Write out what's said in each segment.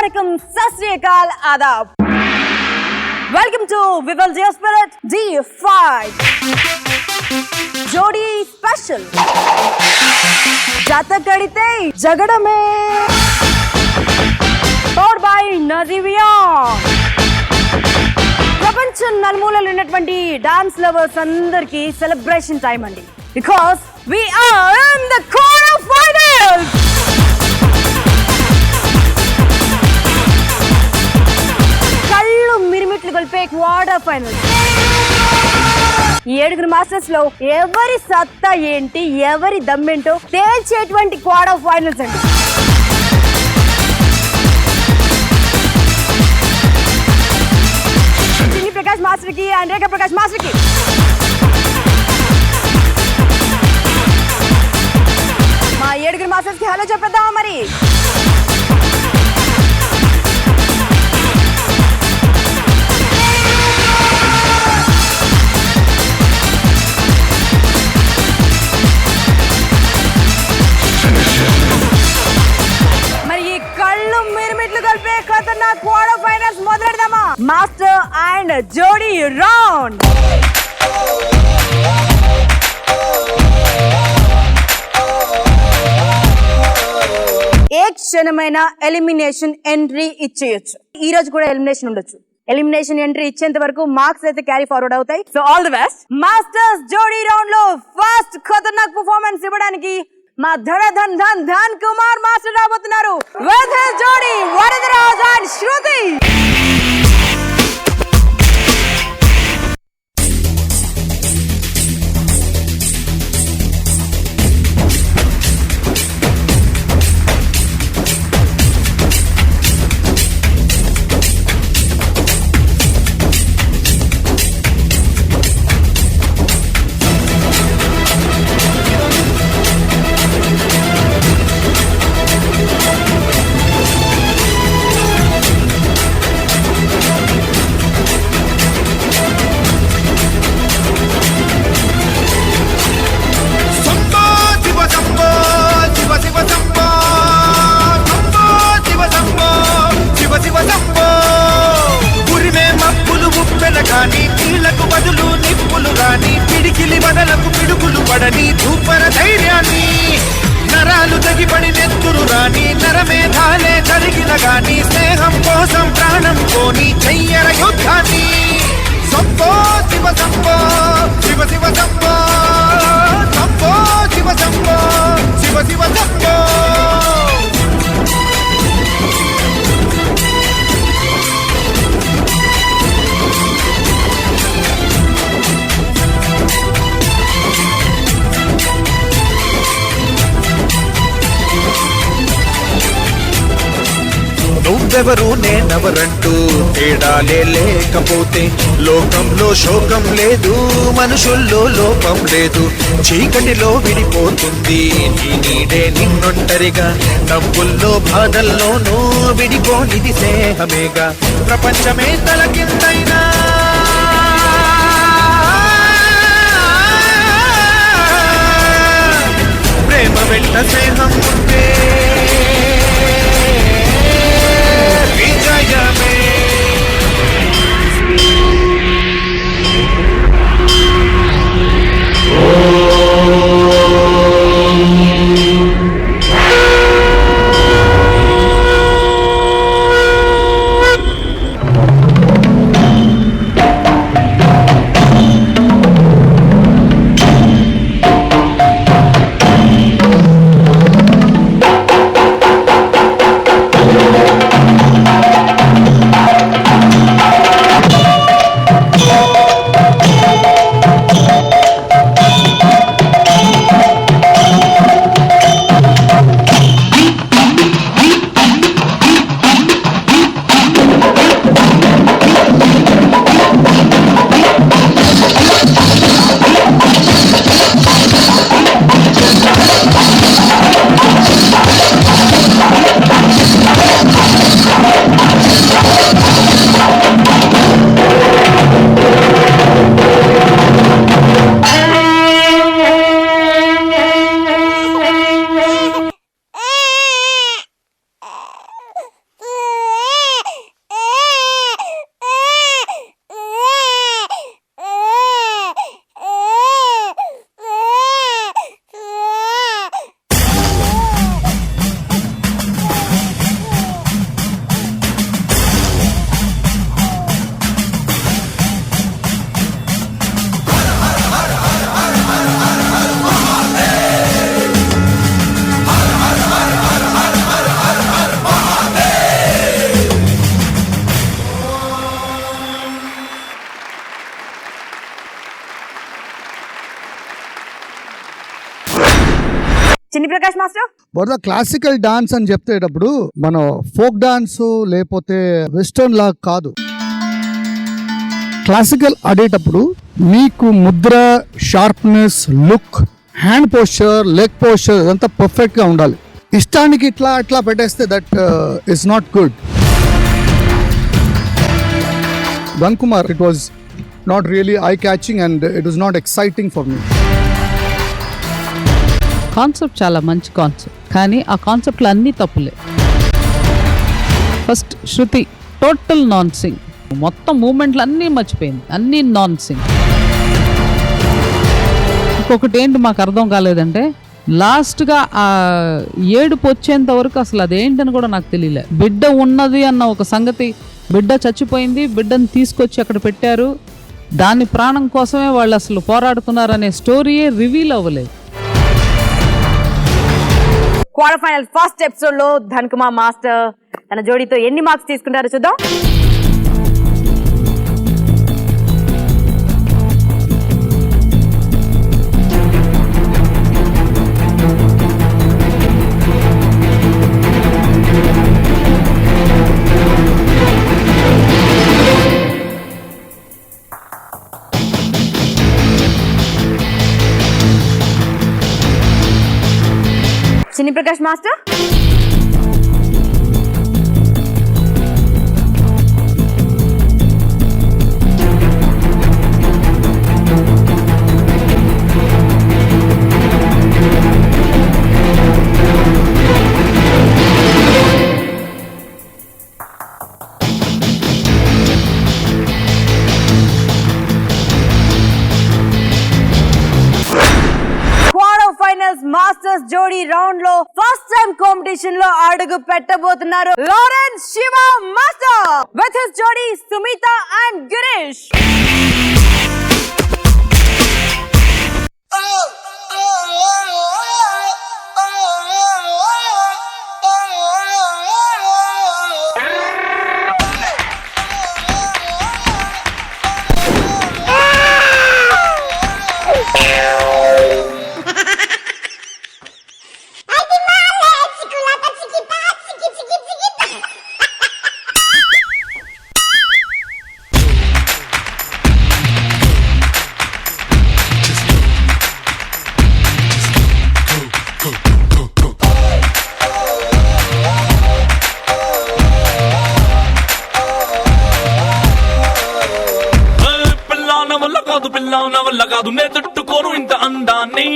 Assalamualaikum, Sat Sri Akal, Adab. Welcome to Vival Jio Spirit D5 Jodi Special. Jata kadite jagadame. Powered by Nazivia. ప్రపంచం నలుమూలలు ఉన్నటువంటి dance lovers అందరికి celebration time అండి, because we are in the quarter finals. కళ్ళు మిరిమిట్లు గొల్పే quarter finals. ఈ 7 masters లో ఎవరి సత్తా ఏంటి, ఎవరి దమ్మేంటో తేల్చేటువంటి క్వార్టర్ ఫైనల్స్ అండి. ప్రకాష్ మాస్టర్ కి అండ్ రేఖా ప్రకాష్ మాస్టర్ కి మా 7 మాస్టర్స్ కి హలో చెప్పేద్దామా మరి. మరి ఈ కళ్ళు మిరుమిట్లు కలిపే ఖతర్నాక్ క్వార్టర్ ఫైనల్స్ మొదలెడదామా. మాస్టర్ అండ్ జోడీ రౌండ్. ఏ క్షణమైన ఎలిమినేషన్ ఎంట్రీ ఇచ్చేయచ్చు. ఈ రోజు కూడా ఎలిమినేషన్ ఉండొచ్చు. ఎలిమినేషన్ ఎంట్రీ ఇచ్చేంత వరకు మార్క్స్ అయితే క్యారీ ఫార్వర్డ్ అవుతాయి. So all the best. Masters జోడీ రౌండ్ లో ఫస్ట్ ఖతర్నాక్ పర్ఫార్మెన్స్ ఇవ్వడానికి మా ధన్ కుమార్ మాస్టర్ రాబోతున్నారు. విత్ హిస్ జోడీ వరదరాజ్ అండ్ శృతి. నరాలు తగిపడి నెత్తురు రాని నరమేధాలే జరిగిన గాని స్నేహం కోసం ప్రాణం పోని చెయ్యర యుద్ధాన్ని. సంపో శివ సంపో శివ శివ సంపో సంపో శివ సంపో శివ శివ సంపో. నువ్వెవరు నేనెవరంటూ తేడాలే లేకపోతే లోకంలో శోకం లేదు, మనుషుల్లో లోపం లేదు. చీకటిలో విడిపోతుంది నీ నీడే నిన్నొంటరిగా, నవ్వుల్లో బాధల్లోనూ విడిపోనిది స్నేహమేగా. ప్రపంచమే తలకిందైనా ప్రేమ వెంట స్నేహం ఉంటే విజయమే. Prakash master. But classical dance అని చెప్తేటప్పుడు మనం ఫోక్ డాన్స్ లేకపోతే వెస్టర్న్ లాగా కాదు. క్లాసికల్ ఆడేటప్పుడు మీకు Mudra, sharpness, look, hand posture, leg posture ఇదంతా పర్ఫెక్ట్ గా ఉండాలి. ఇష్టానికి ఇట్లా పెట్టేస్తే that is not good. Dhan Kumar, it was not really eye-catching and it was not exciting for me. Concept చాలా మంచి కాన్సెప్ట్, కానీ ఆ కాన్సెప్ట్లో అన్నీ తప్పులే. ఫస్ట్ శృతి టోటల్ నాన్ సింగ్, మొత్తం మూమెంట్లు అన్నీ మర్చిపోయింది, అన్నీ నాన్ సింగ్. ఇంకొకటి ఏంటి మాకు అర్థం కాలేదంటే లాస్ట్గా ఆ ఏడుపు వచ్చేంత వరకు అసలు అదేంటని కూడా నాకు తెలియలే. బిడ్డ ఉన్నది అన్న ఒక సంగతి, బిడ్డ చచ్చిపోయింది, బిడ్డను తీసుకొచ్చి అక్కడ పెట్టారు, దాని ప్రాణం కోసమే వాళ్ళు అసలు పోరాడుతున్నారు అనే స్టోరీయే రివీల్ అవ్వలేదు. క్వార్టర్ ఫైనల్ ఫస్ట్ ఎపిసోడ్ లో ధన్ కుమార్ మాస్టర్ తన జోడీతో ఎన్ని మార్క్స్ తీసుకుంటారో చూద్దాం. చిన్ని ప్రకాష్ మాస్టర్. మాస్టర్స్ జోడీ రౌండ్ లో ఫస్ట్ టైం కాంపిటీషన్ లో అడుగు పెట్టబోతున్నారు Lawrence Shiva master with his జోడీ సుమిత అండ్ గిరీష్. పిల్ల వల్ల కాదు నే తట్టుకోను ఇంత అందాన్ని.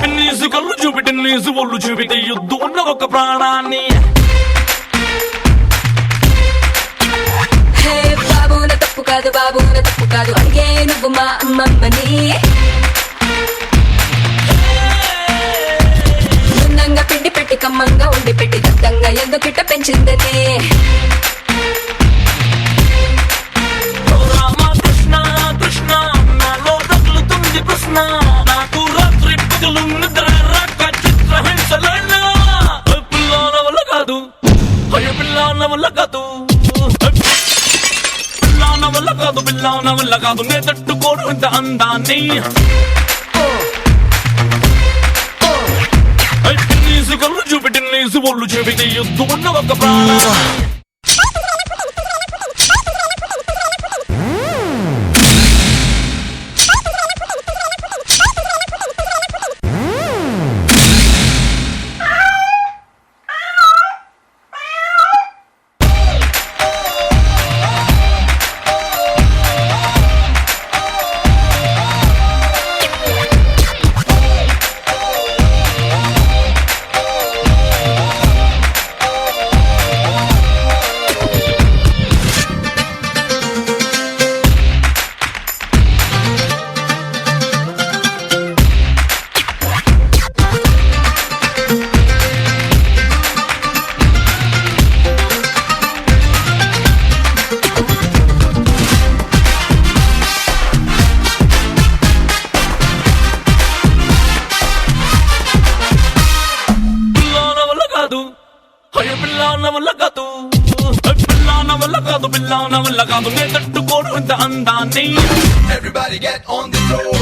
పిన్నీసు కళ్ళు చూపి టిన్నీసు ఒళ్ళు చూపితే యుద్ధు ఉన్న ఒక ప్రాణాన్ని. బాబు నా తప్పు కాదు, బాబు నా తప్పు కాదు, అడిగే నువ్వు మా అమ్మమ్మని. నున్నంగా పిండి పెట్టి కమ్మంగా ఉండి పెట్టి దత్తంగా ఎందుకిట్ట పెంచిందని. నాకు రాత్రి పగలు నిద్ర రాక చిత్రహింసలైన పిల్లాన వల్ల కాదు, పిల్లాన వల్ల కాదు, పిల్లాన వల్ల కాదు, పిల్లాన వల్ల కాదు నే తట్టుకోను ఇంత అందాన్ని. పిన్నీసు కళ్ళు చూపి టిన్నీసు ఒళ్ళు చూపితే యుద్ధు ఉన్న ఒక ప్రాణాన్ని. పిల్లాన వల్ల కాదు, పిల్లాన వల్ల కాదు, పిల్లాన వల్ల కాదు నే తట్టుకోను ఇంత అందాన్ని. Everybody get on the floor.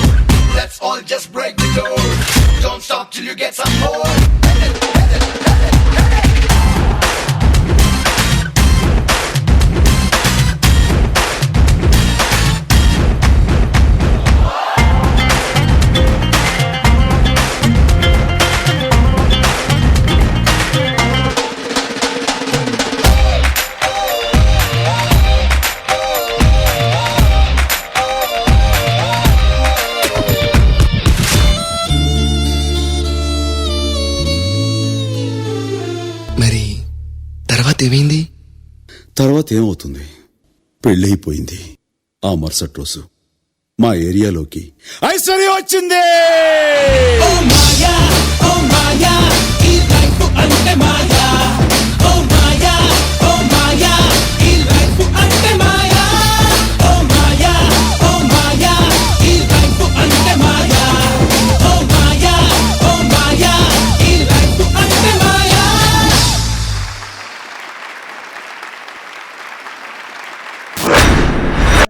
let's all just break the code. Don't stop till you get some more. మరి తర్వాత ఏమైంది? తర్వాత ఏమవుతుంది, పెళ్ళైపోయింది. ఆ మరుసటి రోజు మా ఏరియాలోకి ఐశ్వర్య వచ్చింది.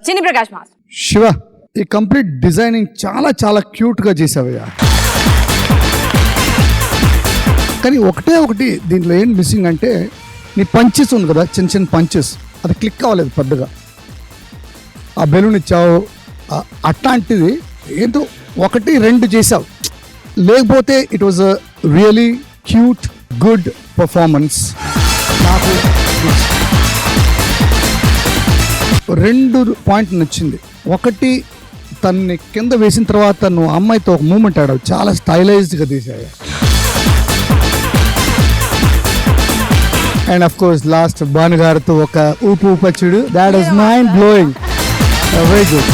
చిన్ని ప్రకాష్ మాస్టర్. శివ, ఈ కంప్లీట్ డిజైనింగ్ చాలా చాలా క్యూట్గా చేసావయ్యా. కానీ ఒకటే ఒకటి దీంట్లో ఏం మిస్సింగ్ అంటే, నీ పంచెస్ ఉంది కదా, చిన్న చిన్న పంచెస్, అది క్లిక్ అవ్వలేదు పెద్దగా. ఆ బెలూన్ ఇచ్చావు, అట్లాంటిది ఏదో ఒకటి రెండు చేసావు. లేకపోతే it was a really cute good performance. నాకు రెండు పాయింట్ నచ్చింది. ఒకటి, తన్ని కింద వేసిన తర్వాత నువ్వు అమ్మాయితో ఒక మూమెంట్ ఆడావు, చాలా స్టైలైజ్డ్గా తీసావు. అండ్ అఫ్ కోర్స్ లాస్ట్ భానుగారితో ఒక ఊపు ఊపచ్చుడు, that was mind blowing. Very good.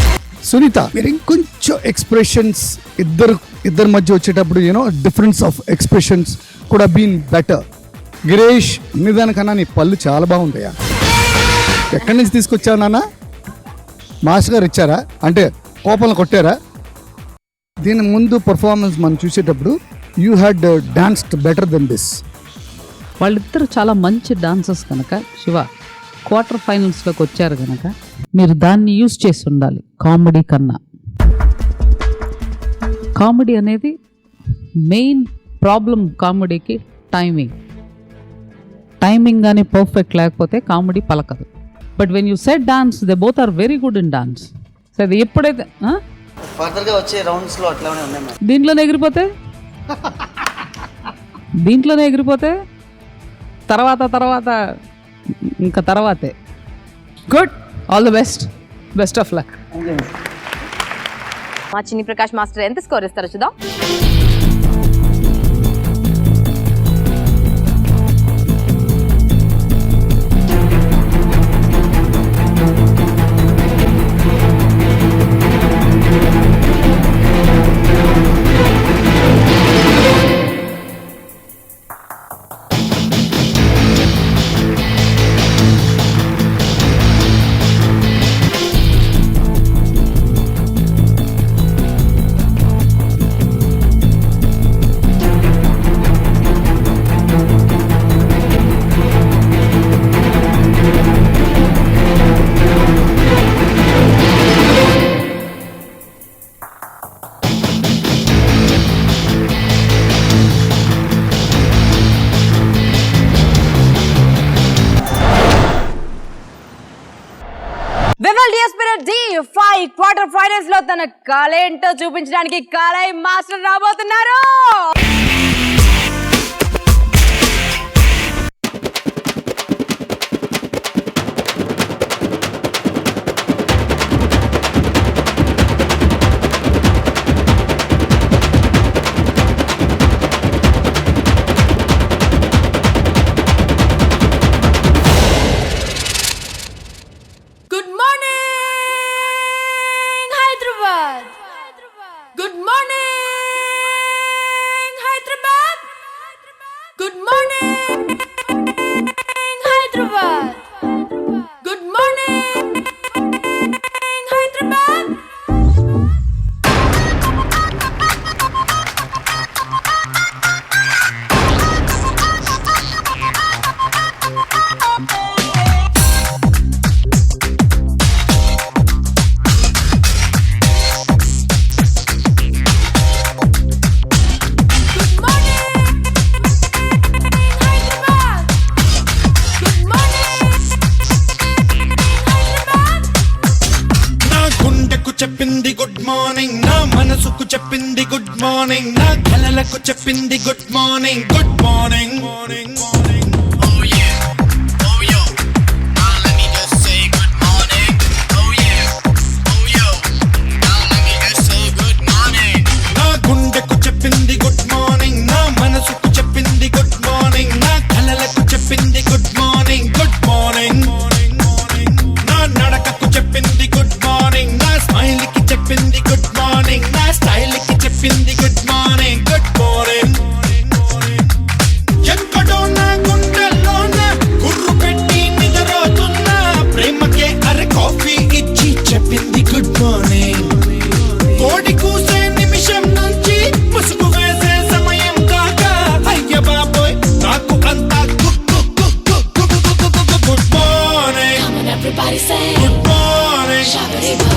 Sunitha, మీరు ఇంకొంచెం ఎక్స్ప్రెషన్స్ ఇద్దరి మధ్య వచ్చేటప్పుడు డిఫరెన్స్ ఆఫ్ ఎక్స్ప్రెషన్స్ కూడా బీన్ బెటర్. గిరీష్, నీ దానికన్నా నీ పళ్ళు చాలా బాగుంటాయా. ఎక్కడి నుంచి తీసుకొచ్చావు నాన్న? మాస్టర్ గారు ఇచ్చారా, అంటే కోపంలో కొట్టారా? దీని ముందు పర్ఫార్మెన్స్ మనం చూసేటప్పుడు you had danced better than this. వాళ్ళిద్దరు చాలా మంచి డాన్సర్స్ కనుక శివ క్వార్టర్ ఫైనల్స్లోకి వచ్చారు కనుక మీరు దాన్ని యూజ్ చేసి ఉండాలి కామెడీ కన్నా. కామెడీ అనేది మెయిన్ ప్రాబ్లం. కామెడీకి టైమింగ్ కానీ పర్ఫెక్ట్ లేకపోతే కామెడీ పలకదు. But when you set dance, they both are very good in dance. So అది ఎప్పుడైతే ఫర్దర్గా వచ్చే రౌండ్స్లో అట్లానే ఉన్నాయి. దీంట్లోనే ఎగిరిపోతే తర్వాత ఇంకా తర్వాతే. Good, all the best of luck. మా చిన్ని ప్రకాష్ మాస్టర్ ఎంత స్కోర్ ఇస్తారో చూద్దాం. D5 క్వార్టర్ ఫైనల్స్ లో తన కళేంటో చూపించడానికి కాలై మాస్టర్ రాబోతున్నారు. మార్నింగ్ నా కలలకు చెప్పింది good morning good morning morning morning నా గుండెకు చెప్పింది గుడ్ మార్నింగ్ నా మనసుకు చెప్పింది గుడ్ మార్నింగ్ నా కలలకు చెప్పింది good morning good morning morning morning నా నడకకు చెప్పింది గుడ్ మార్నింగ్ నా స్మైల్ కి చెప్పింది గుడ్ మార్నింగ్ నా స్టైల్ కి చెప్పింది గుడ్ మార్నింగ్ గుడ్ మార్నింగ్ ఎక్కడో నా గుండెల్లోన గుర్రు పెట్టి నిద్రపోతున్నా ప్రేమకే అరే కాఫీ ఇచ్చి చెప్పింది గుడ్ మార్నింగ్ కోడి కూసే నిమిషం నుంచి ముసుగు వేసే సమయం దాకా అయ్య బాబోయ్ నాకు అంతా good morning Everybody say good morning Shabba-dee-ba.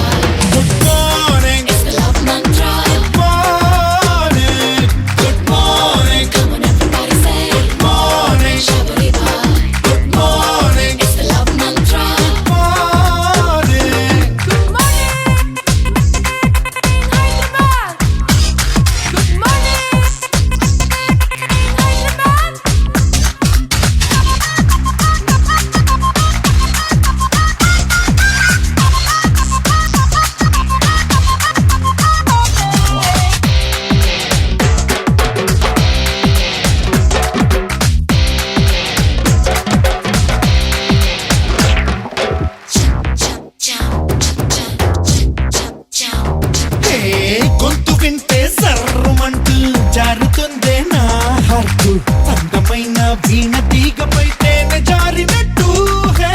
Good morning It's the love mantra. Good morning good morning Come on, everybody say good morning Shabba-dee-ba. Good morning It's the love mantra. Morning Good morning, Hyderabad. Good morning, Hyderabad. హే గొంతు వింటే సర్రమంటూ జారుతుందే నా heart అందమైన వీణ తీగపై తేనె జారినట్టు hey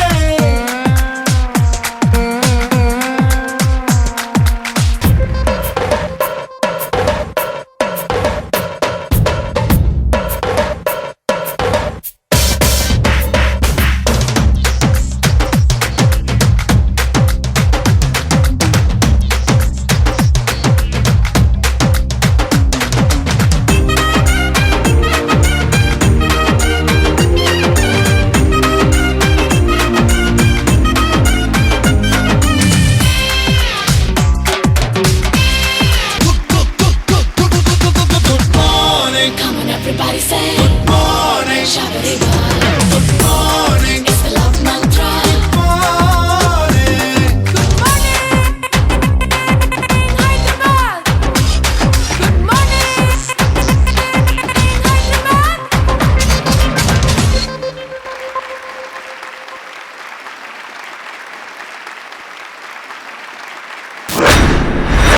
good morning Come on, everybody say good morning Shabba-dee-ba. Good morning It's the love mantra. Morning Good morning, Hyderabad. Good morning, Hyderabad.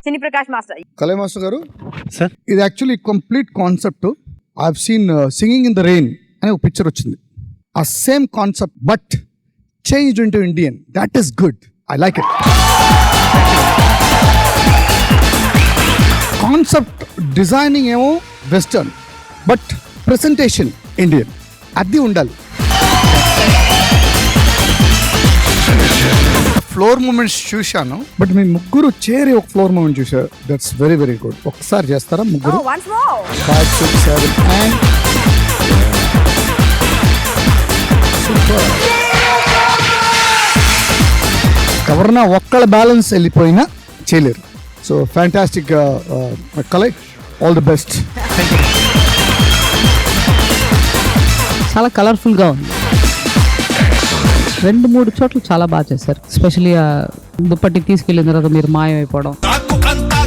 Chinni Prakash master. Kalai master గారు sir ఇది actually complete concept I have seen singing in the rain అనే ఒక picture వచ్చింది ఆ same concept but change into Indian that is good I like it concept designing ఏమో western but presentation Indian అది ఉండాలి floor moments చూశాను but మీ ముగ్గురు చేరి ఒక ఫ్లోర్ మూమెంట్ చూశారు దట్స్ వెరీ వెరీ గుడ్ ఒకసారి చేస్తారా ముగ్గురు వన్స్ మోర్ 5, 6, 7 and సూపర్ ఎవరన్నా ఒక్కళ్ళ బ్యాలెన్స్ వెళ్ళిపోయినా చేయలేరు so fantastic collect all the best చాలా కలర్ఫుల్గా ఉంది 2-3 చోట్ల చాలా బాగా చేశారు ఎస్పెషల్లీ ఆ దుప్పటి తీసుకెళ్ళిన తర్వాత మీరు మాయమైపోవడం నాకు అంతా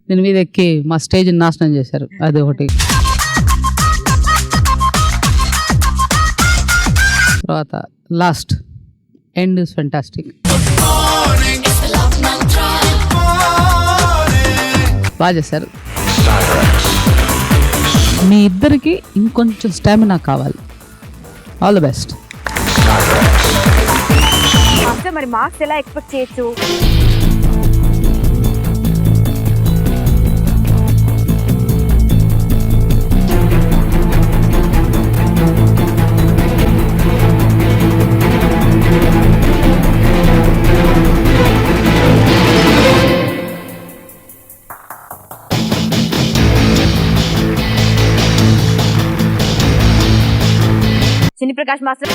దీని మీద ఎక్కి మా స్టేజ్ని నాశనం చేశారు అది ఒకటి తర్వాత last end is fantastic It's the love mantra. బాగా చేశారు మీ ఇద్దరికి ఇంకొంచెం స్టామినా కావాలి ఆల్ ది బెస్ట్ మాస్టర్ మరి మార్క్స్ ఎలా ఎక్స్పెక్ట్ చేయొచ్చు? చిన్ని ప్రకాష్ మాస్టర్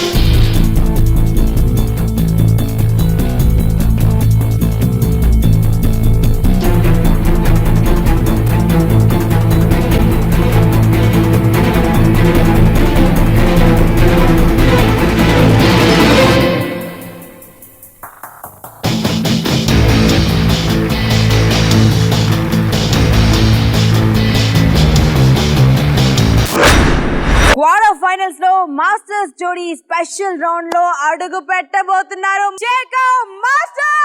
ఫైనల్స్ లో మాస్టర్స్ జోడీ స్పెషల్ రౌండ్ లో అడుగు పెట్టబోతున్నారు. శేఖర్ మాస్టర్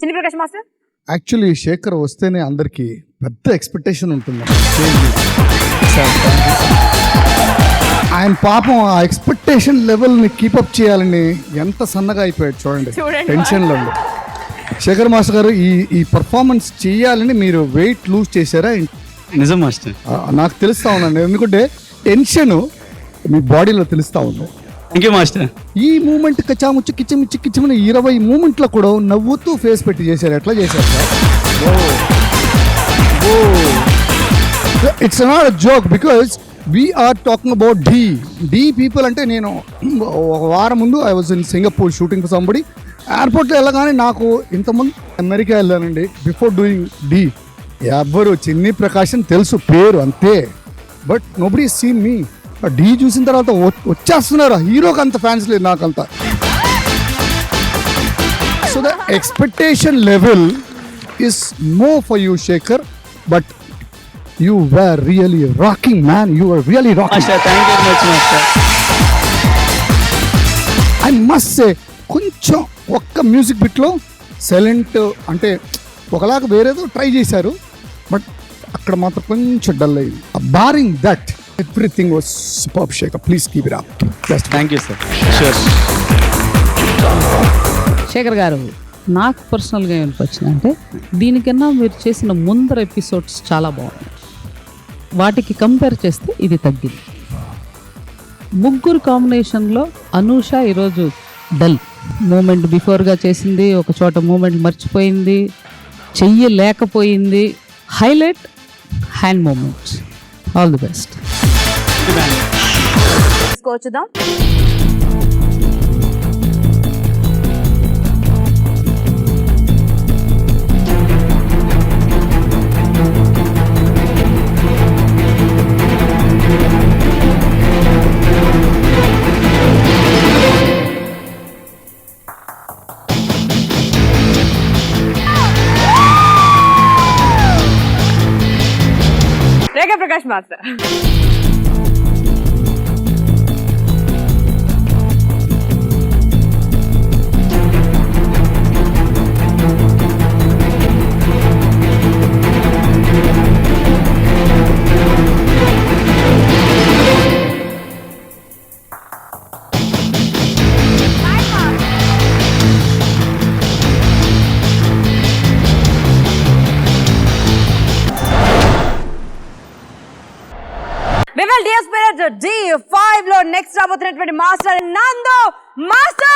చిన్ని ప్రకాష్ మాస్టర్. యాక్చువల్లీ శేఖర్ వస్తేనే అందరికి పెద్ద ఎక్స్పెక్టేషన్ ఉంటుంది. ఆయన పాపం ఆ ఎక్స్పెక్టేషన్ లెవెల్ని కీపప్ చేయాలని ఎంత సన్నగా అయిపోయాడు చూడండి, టెన్షన్లో ఉంది. శేఖర్ మాస్టర్ గారు ఈ పర్ఫార్మెన్స్ చేయాలని మీరు వెయిట్ లూజ్ చేశారా? నిజం మాస్టర్, నాకు తెలుస్తా ఉందండి, ఎందుకంటే టెన్షన్ మీ బాడీలో తెలుస్తా ఉంది. Thank you master. ఈ మూమెంట్ కచ్చాముచ్చు కిచ్చమిచ్చి కిచ్చమని 20 మూమెంట్లో కూడా నవ్వుతూ ఫేస్ పెట్టి చేశారు. ఎట్లా చేశారు sir? It's not a joke because we are talking about the people. అంటే నేను ఒక వారం ముందు I was in Singapore shooting for somebody. ఎయిర్పోర్ట్లో వెళ్ళగానే నాకు ఇంతకుముందు అమెరికా వెళ్ళానండి బిఫోర్ డూయింగ్ డి. ఎవ్వరు చిన్ని ప్రకాశం తెలుసు పేరు అంతే, బట్ నోబడీ సీన్ మీ. డి చూసిన తర్వాత వచ్చేస్తున్నారు, హీరోకి అంత ఫ్యాన్స్ లేదు నాకంతా. So the expectation level is more for you Shekhar, but you were really rocking man, you were really rocking. Thank you very much master. I must say కొంచెం ఒక్క మ్యూజిక్ బిట్లో సైలెంట్ అంటే ఒకలాగా వేరేదో ట్రై చేశారు, బట్ అక్కడ మాత్రం కొంచెం డల్ అయింది. Barring that everything was super. Shekhar, please keep it up. Thank you sir. Sure. Shekhar garu, నాకు పర్సనల్గా ఏమనిపించిందంటే దీనికన్నా మీరు చేసిన ముందర ఎపిసోడ్స్ చాలా బాగున్నాయి. వాటికి కంపేర్ చేస్తే ఇది తగ్గింది. ముగ్గురు కాంబినేషన్లో అనూష ఈరోజు డల్. మూమెంట్ బిఫోర్గా చేసింది, ఒక చోట మూమెంట్ మర్చిపోయింది, చెయ్యలేకపోయింది. Highlight hand moments. All the best. చూద్దాం. Rekha Prakash master. Vimal dear spirit D5 లో నెక్స్ట్ రాబోతున్నటువంటి మాస్టర్ నందు మాస్టర్.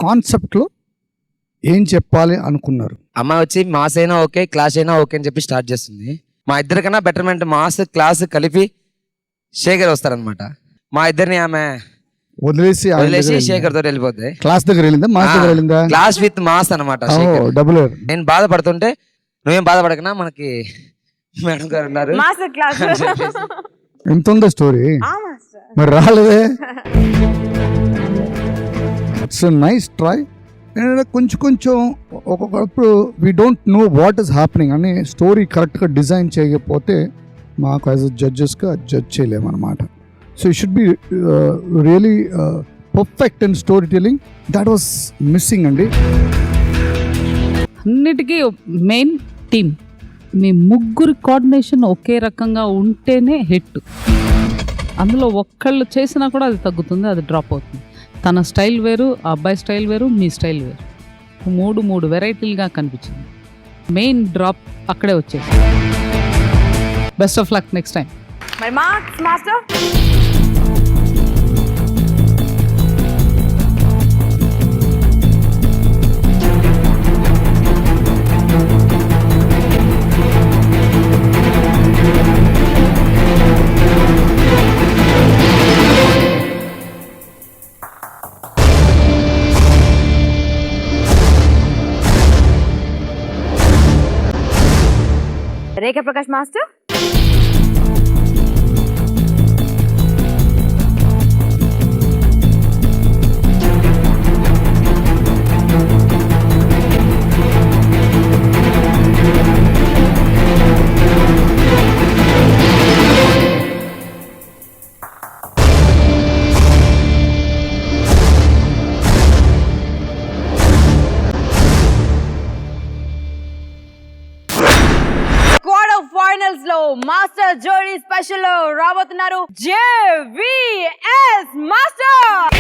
కాన్సెప్ట్లో ఏం చెప్పాలి అనుకున్నారు? అమ్మాయి వచ్చి మాస్ అయినా ఓకే, క్లాస్ అయినా ఓకే అని చెప్పి స్టార్ట్ చేస్తుంది. మా ఇద్దరికన్నా బెటర్మెంట్ మాస్ క్లాస్ కలిపి శేఖర్ వస్తారనమాట. మా ఇద్దరిని ఆమె వదిలేసి శేఖర్ తోటి వెళ్ళిపోద్ది. క్లాస్ దగ్గర వెళ్ళిందా, మాస్ దగ్గర వెళ్ళిందా? క్లాస్ విత్ మాస్ అనమాట. డబుల్. నేను బాధపడుతుంటే నువ్వేం బాధపడకనా, మనకి మేడం గారు ఉన్నారు. మాస్టర్ క్లాస్ ఎంత ఉందా స్టోరీ? మరి రాలేదే. It's nice try. కొంచెం ఒక్కొక్కప్పుడు we don't know what is happening అని స్టోరీ కరెక్ట్గా డిజైన్ చేయకపోతే మాకు యాజ్ అ జడ్జెస్గా జడ్జ్ చేయలేమన్నమాట. So you should be really perfect in story telling. That was missing అండి. అన్నిటికీ మెయిన్ టీమ్. మీ ముగ్గురు కోఆర్డినేషన్ ఒకే రకంగా ఉంటేనే హిట్. అందులో ఒక్కళ్ళు చేసినా కూడా అది తగ్గుతుంది, అది డ్రాప్ అవుతుంది. తన స్టైల్ వేరు, ఆ అబ్బాయి స్టైల్ వేరు, మీ స్టైల్ వేరు. మూడు వెరైటీలుగా కనిపించింది. మెయిన్ డ్రాప్ అక్కడే వచ్చేసి. Best of luck next time. మరి మార్క్స్ మాస్టర్. రేఖా ప్రకాష్ మాస్టర్. ఫైనల్స్ లో మాస్టర్ జోడీ స్పెషల్ లో రాబోతున్నారు JVS master.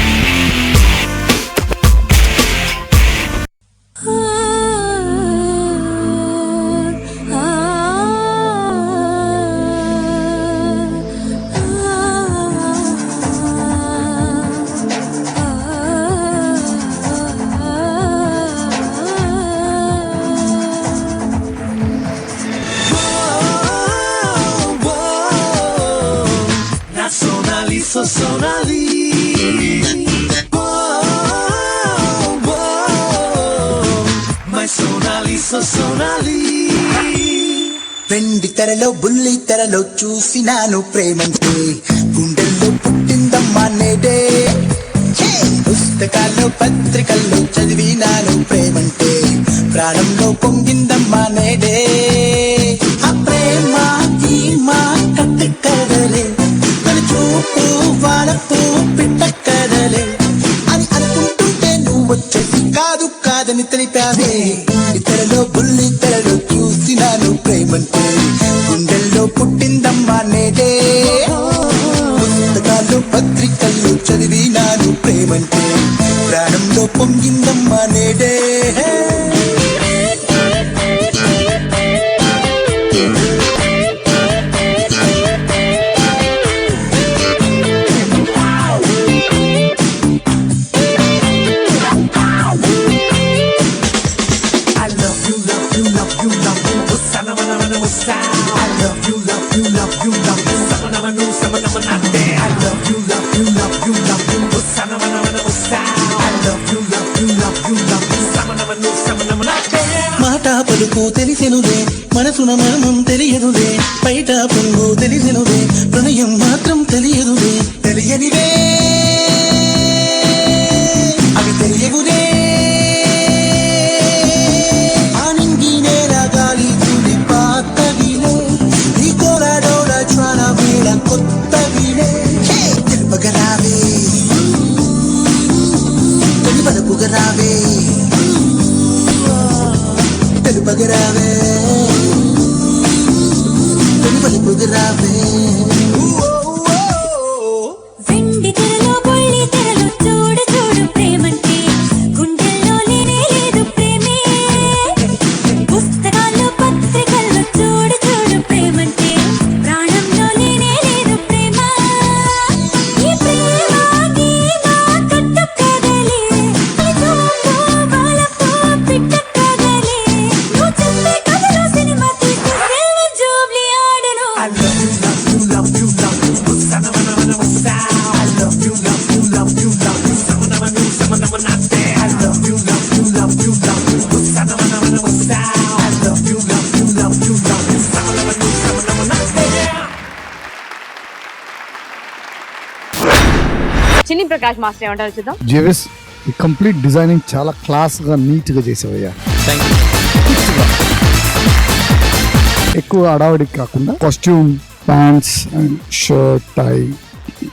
Sonali, my Sonali, so Sonali. వెండి తెరలో బుల్లి తెరలో చూసినాను ప్రేమంటే, గుండెల్లో పుట్టిందమ్మా నేడే. పుస్తకాల్లో పత్రికల్లో చదివినాను ప్రేమంటే, ప్రాణంలో పొంగిందమ్మా నేడే. ఆ ప్రేమ ఈ మా కట్టెక్కడలే, చూపు వాడపు పిట్టక్కడలే అని అనుకుంటుంటే నువ్వు వచ్చేసి కాదు కాదని తెలిపావే. ఇతరలో బుల్లి తెరలో చూసినాను ప్రేమంటే, గుండెల్లో పుట్టిందమ్మా నేడే. పుస్తకాల్లో పత్రికల్లో చదివినాను ప్రేమంటే, ప్రాణంలో పొంగిందమ్మా నేడే. మాట పలుకు తెలిసెనులే, మనసున మర్మం తెలియదులే. బయట పొంగు తెలిసెనులే, ప్రణయం మాత్రం తెలియదులే. తెలియనివే అవి తెలియవులే. ఆనింగి నేల గాలి చూడి పాతవిలే, ఈ కోరాడోల జ్వాల వేళ కొత్తవిలే. తెలుపగరావే తెలుపగరావే తెలుపగరావే తెలుపగరావే. వెండి తెరలో బుల్లి తెరలో చూడు చూడు ప్రేమంటే, గుండెల్లో లేనే లేదు ప్రేమే. పుస్తకాల్లో పత్రికల్లో చూడు చూడు ప్రేమంటే, ప్రాణంలో లేనే లేదు ప్రేమ. ఈ ప్రేమ గీమా కట్టు కదలే, చూపు చిన్ని ప్రకాష్ మాస్టర్ ఏమంటారు చూద్దాం. జేవిస్ ఈ కంప్లీట్ డిజైనింగ్ చాలా క్లాస్ గా నీట్ గా చేసావయ్యా. ఎక్కువ అడావిడికి కాకుండా costume, pants and shirt, tie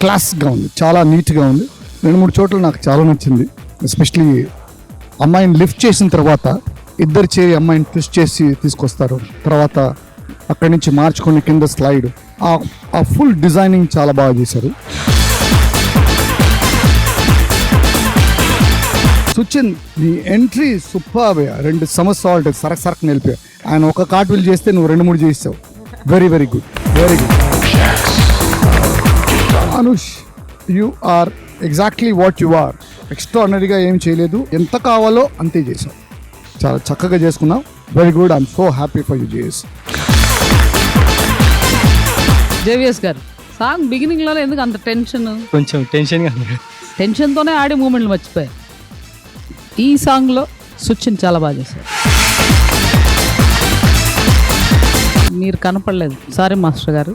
class గా ఉంది, చాలా నీట్ గా ఉంది. 2-3 చోట్ల నాకు చాలా నచ్చింది. ఎస్పెషలీ అమ్మాయిని లిఫ్ట్ చేసిన తర్వాత ఇద్దరు చేరి అమ్మాయిని ట్విస్ట్ చేసి తీసుకొస్తారు, తర్వాత అక్కడి నుంచి మార్చుకొని కింద స్లైడ్, ఆ ఫుల్ డిజైనింగ్ చాలా బాగా చేశారు. సుచిన్ నీ ఎంట్రీ సూపర్. 2 సంవత్సరాలు సరక్ నిలిపా. ఆయన ఒక కార్ట్విల్ చేస్తే నువ్వు 2-3 చేసావు. Very very good, very good. Anush, you are exactly what you are. ఎక్స్ట్రాడినరీగా ఏం చేయలేదు, ఎంత కావాలో అంతే చేసావు. చాలా చక్కగా చేసుకున్నావు. Very good. I'm so happy for you JS. JVS గారు, సాంగ్ బిగినింగ్ లో ఎందుకు అంత టెన్షన్? కొంచెం టెన్షన్గా ఉంది. టెన్షన్తోనే ఆడి మూమెంట్లు మర్చిపోయాయి. ఈ సాంగ్లో సుచిన్ చాలా బాగా చేశారు. మీరు కనపడలేదు, సారీ మాస్టర్ గారు.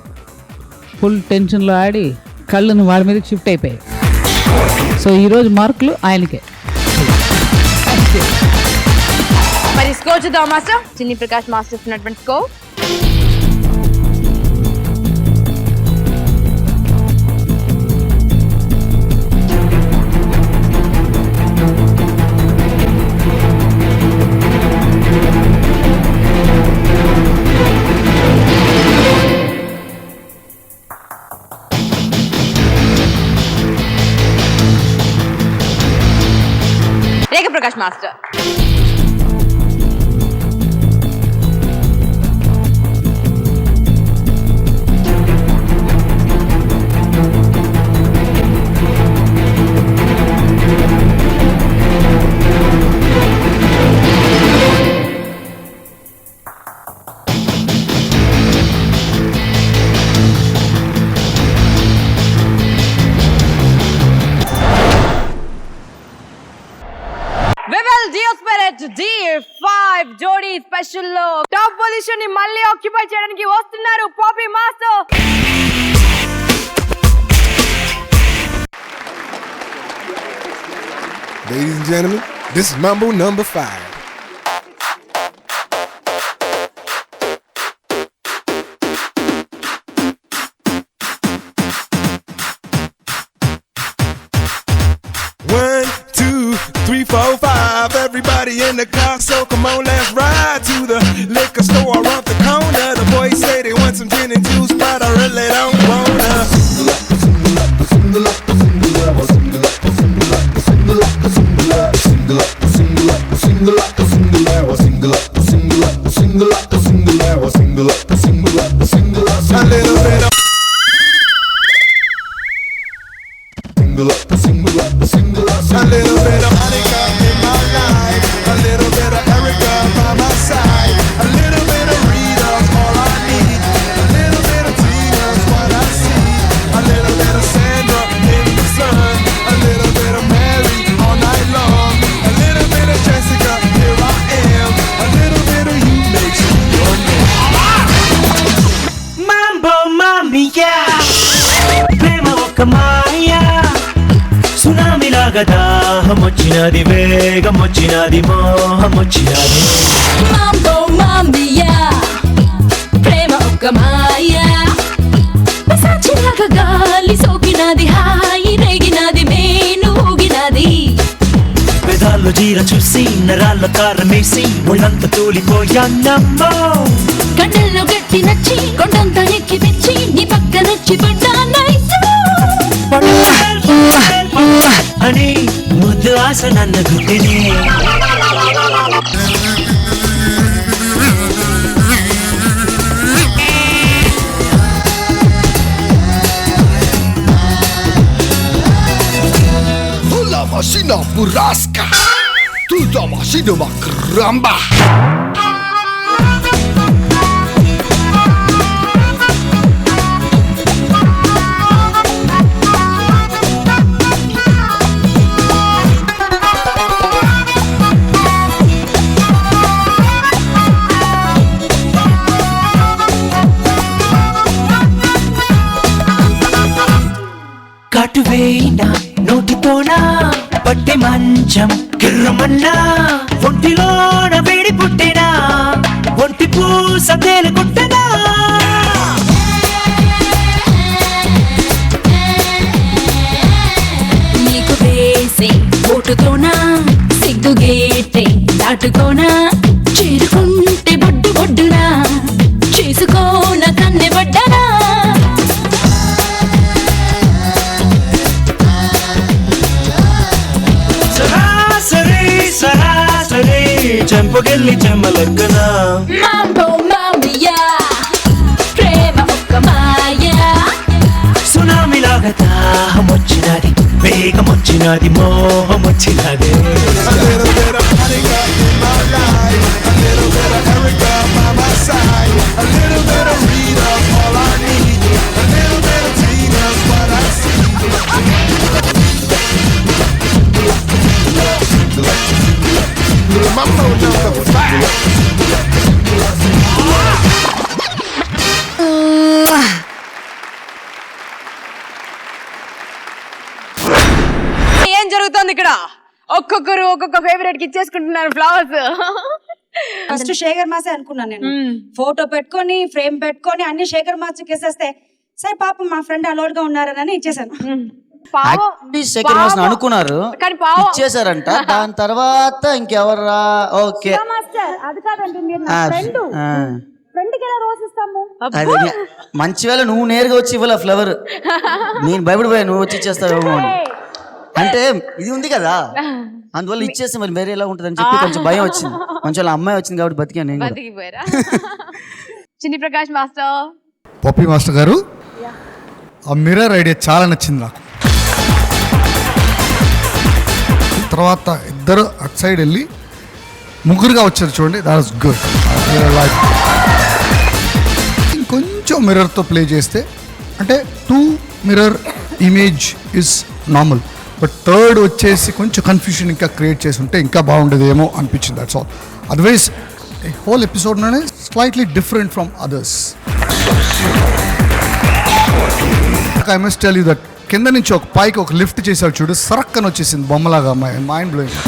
ఫుల్ టెన్షన్లో ఆడి కళ్ళను వాడి మీదకి షిఫ్ట్ అయిపోయాయి. సో ఈరోజు మార్కులు ఆయనకే. మరి స్కోర్ చూద్దాం మాస్టర్. చిన్ని ప్రకాష్ మాస్టర్ ఇస్తున్నటువంటి స్కోర్. రేఖ ప్రకాష్ మాస్టర్. D5 జోడీ స్పెషల్ లో టాప్ పొజిషన్ ని మళ్ళీ ఆక్యుపై చేయడానికి వస్తున్నారు poppy master. Ladies and gentlemen, this is Mambo number 5. One, two, 3, 4, 5. Everybody in the car, so come on, let's ride to the liquor store around the corner. The boys say they want some gin and juice, but I really don't wanna. A little bit of a little bit of Monica in my life, a little bit of Erica by my side, a little bit of Rita's all I need, a little bit of Tina's what I see, a little bit of Sandra in the sun, a little bit of Mary all night long, a little bit of Jessica, here I am, a little bit of you makes me your name. Mambo Mia, prema oka Maya. Tsunami లాగా దాహం వచ్చినది, వేగం వచ్చినది, మోహం వచ్చినది. Mambo Mia, ప్రేమ ఒక మాయా. పిశాచిలాగా గాలి సోకినది, హాయి రేగినది, మేను ఊగినది. పెదాల్లో జీర చూసి నరాల్లో కారమేసి ఒళ్ళంతా తూలిపోయానమ్మో. కండల్లో గట్టి నచ్చి కొండంతా ఎక్కి పిచ్చి నీ పక్కనొచ్చి పడ్డా నైసు. అని ముద్దు ఆశ నన్న గుడ్డిని. La maszyna buraska, tu ta maszyna ma kramba. బట్టి మంచం కిర్రమన్నా ఒంటిలోన వేడి పుట్టినా ఒంటి పూస తేలుకుంటనా నీకు వేసే ఓటుతోనా సిగ్గు గేటే దాటుకోనా చేరుకుంటే బొడ్డు బొడ్డునా చేసుకోన కన్నె బడ్డనా సరాసరి సరాసరి చెంపకెళ్ళి చెమ్మలక్కనా మాంబో మామియా ప్రేమ ఒక్క మాయా సునామీలాగా దాహం వచ్చినది వేగం వచ్చినది మోహం వచ్చినది ఏం జరుగుతుంది ఇక్కడ? ఒక్కొక్కరు ఒక్కొక్క ఫేవరెట్ కి ఇచ్చేసుకుంటున్నారు ఫ్లవర్స్. ఫస్ట్ శేఖర్ మాసే అనుకున్నాను నేను. ఫోటో పెట్టుకొని ఫ్రేమ్ పెట్టుకొని అన్ని శేఖర్ మాస్ కేసేస్తే సరే పాపం మా ఫ్రెండ్ అలౌడ్ గా ఉన్నారని ఇచ్చేసాను. శేఖర్ మాస్ అనుకున్నారు కానీ పావం ఇచ్చేసారంట. దాని తర్వాత ఇంకెవర్రా? ఓకే అది కాదండి మీరు ఫ్రెండ్ కి ఎలా రోజు ఇస్తాము. అది మంచి వేళ నువ్వు నేరుగా వచ్చి ఇవ్వాల ఫ్లవర్. నేను భయపడిపోయా నువ్వు వచ్చి ఇచ్చేస్తావేమో అని. అంటే ఇది ఉంది కదా అందువల్ల ఇచ్చేస్తే మరి వేరే ఎలా ఉంటుంది అని చెప్పి కొంచెం భయం వచ్చింది. కొంచెం అమ్మాయి వచ్చింది కాబట్టి బతికాను నేను కూడా. బతికిపోయారా? చిన్ని ప్రకాష్ మాస్టర్, పప్పి మాస్టర్ గారు, ఆ మిర్రర్ ఐడియా చాలా నచ్చింది నాకు. తర్వాత ఇద్దరు అటు సైడ్ వెళ్ళి ముగ్గురుగా వచ్చారు చూడండి, దట్ వాస్ గుడ్. లైక్ ఇంకొంచెం మిర్రర్తో ప్లే చేస్తే అంటే 2 mirror image is normal, but third వచ్చేసి కొంచెం కన్ఫ్యూషన్ ఇంకా క్రియేట్ చేసి ఉంటే ఇంకా బాగుండేదేమో అనిపించింది. That's all. అదర్వైజ్ హోల్ ఎపిసోడ్లోనే slightly different from others. I must tell you that కింద నుంచి ఒక పైకి ఒక లిఫ్ట్ చేశాడు చూడు, సరక్కన వచ్చేసింది బొమ్మలాగా. Mind blowing.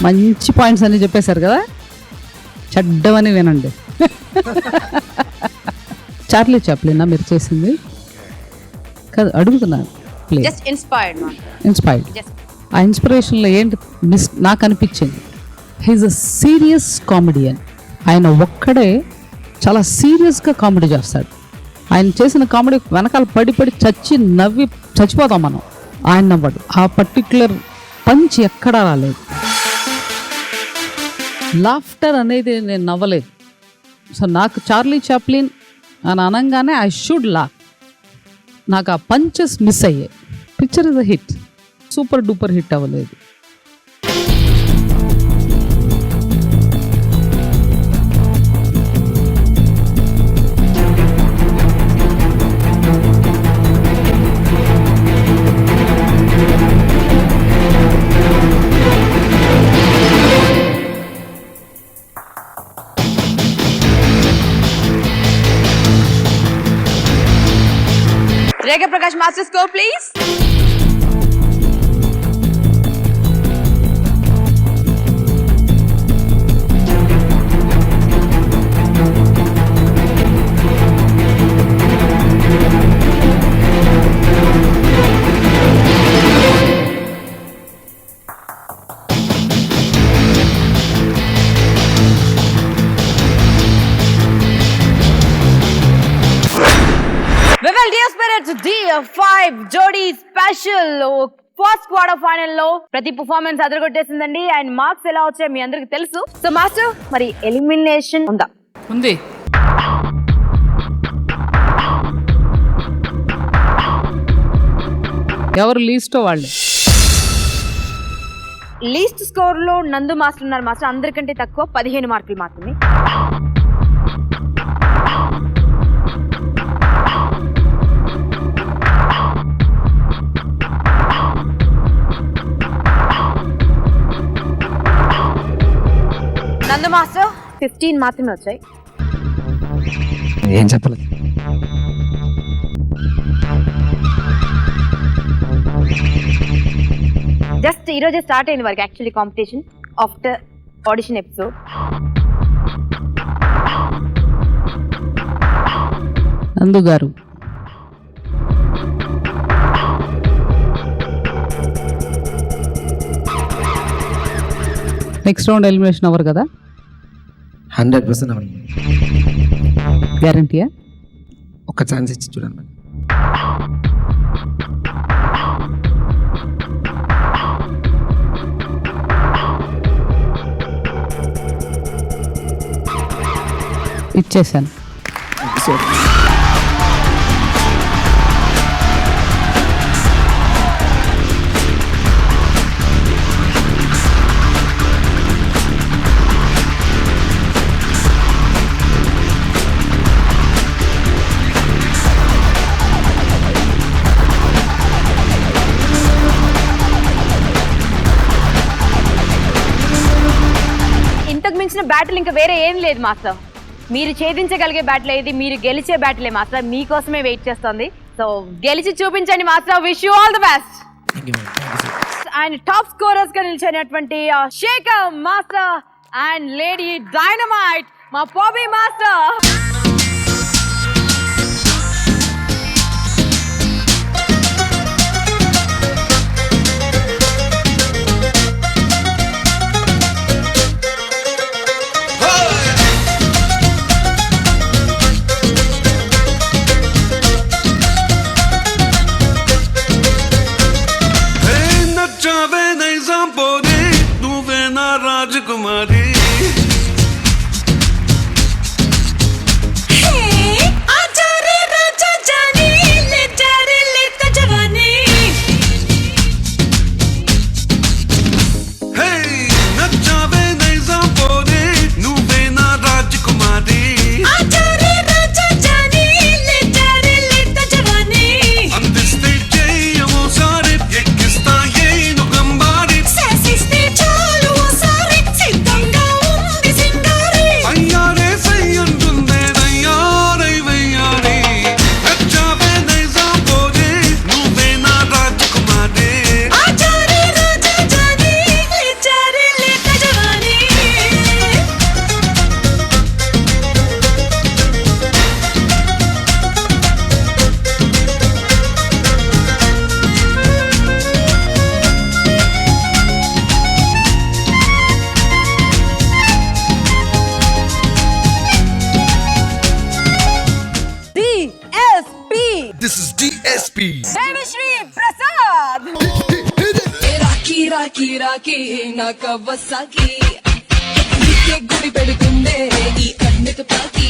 మంచి పాయింట్స్ అన్ని చెప్పేశారు కదా, చెడ్డమని వినండి. చార్లీ చాప్లినా మీరు చేసింది కాదు, అడుగుతున్నాను. Just inspired. ఆ ఇన్స్పిరేషన్లో ఏంటి నాకు అనిపించింది, హీఈస్ అ సీరియస్ కామెడియన్. ఆయన ఒక్కడే చాలా సీరియస్గా కామెడీ చేస్తాడు. ఆయన చేసిన కామెడీ వెనకాల పడి చచ్చి నవ్వి చచ్చిపోతాం మనం. ఆయన నవ్వడు. ఆ పర్టిక్యులర్ పంచ్ ఎక్కడా రాలేదు. లాఫ్టర్ అనేది నేను నవ్వలేదు. సో నాకు చార్లీ చాప్లిన్ అని అనగానే ఐ షుడ్ లాఫ్. నాకు ఆ పంచెస్ మిస్ అయ్యాయి. Picture is a hit, super duper hit అవ్వలేదు. Rekha Prakash master score please. D5 జోడీ స్పెషల్ ఫస్ట్ క్వార్టర్ ఫైనల్ లో ప్రతి పర్ఫార్మెన్స్ అదరగొట్టేసిందండి. అండ్ మార్క్స్ ఎలా వచ్చాయో మీ అందరికి తెలుసు. సో మాస్టర్, మరి ఎలిమినేషన్ ఉందా? ఉంది. ఎవరు లీస్టో వాళ్ళు. లీస్ట్ స్కోర్ లో నందు మాస్టర్ ఉన్నారు. మాస్టర్ అందరికంటే తక్కువ 15 మార్కులు మాత్రమే. నందు మాస్టర్ 15 మాత్రమే వచ్చాయి. ఏం చెప్పలేదు. జస్ట్ ఈ రోజే స్టార్ట్ అయింది వారికి actually competition after audition episode. నందు గారు నెక్స్ట్ రౌండ్ ఎలిమినేషన్ అవ్వరు కదా? 100% అవ్వండి. గ్యారంటీయా? ఒక్క ఛాన్స్ ఇచ్చి చూడండి మేడం. ఇచ్చేసాను. ఇంతకు మించిన బ్యాటిల్ ఇంకా వేరే ఏం లేదు మాస్టర్. మీరు ఛేదించగలిగే బ్యాటిల్ ఏది, మీరు గెలిచే బ్యాటిలే మాస్టర్. మీకోసమే వెయిట్ చేస్తుంది. సో గెలిచి చూపించండి master. Wish you all the best. And top scorers గా నిలిచినటువంటి Shekhar master and lady dynamite మా పాబీ మాస్టర్. రాజకుమారి This is DSP. Devisri Prasad. Rakhi Rakhi Rakhi నా కవ్వసాకి గుడి పెడుతుందే ఈ కన్నెత పాకి.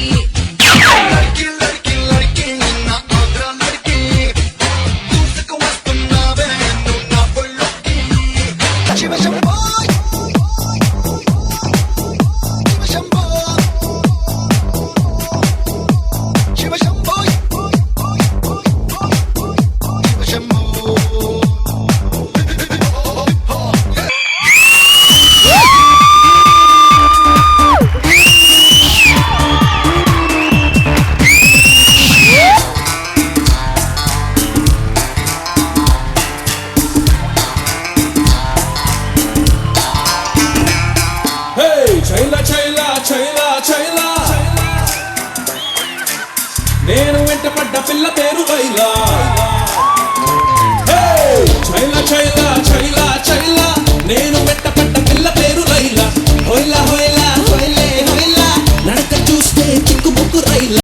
లడ్కి లడ్కి లడ్కి నా ఆగ్రా లడ్కి దూసుకు వస్తున్నావే నువ్వు నా బొల్లోకి. శివ శంభో శివ శంభో శివ శంభో శివ శంభో. చైలా చైలా చైలా చైలా నేను వెంటపడ్డ పిల్ల పేరు వైలా.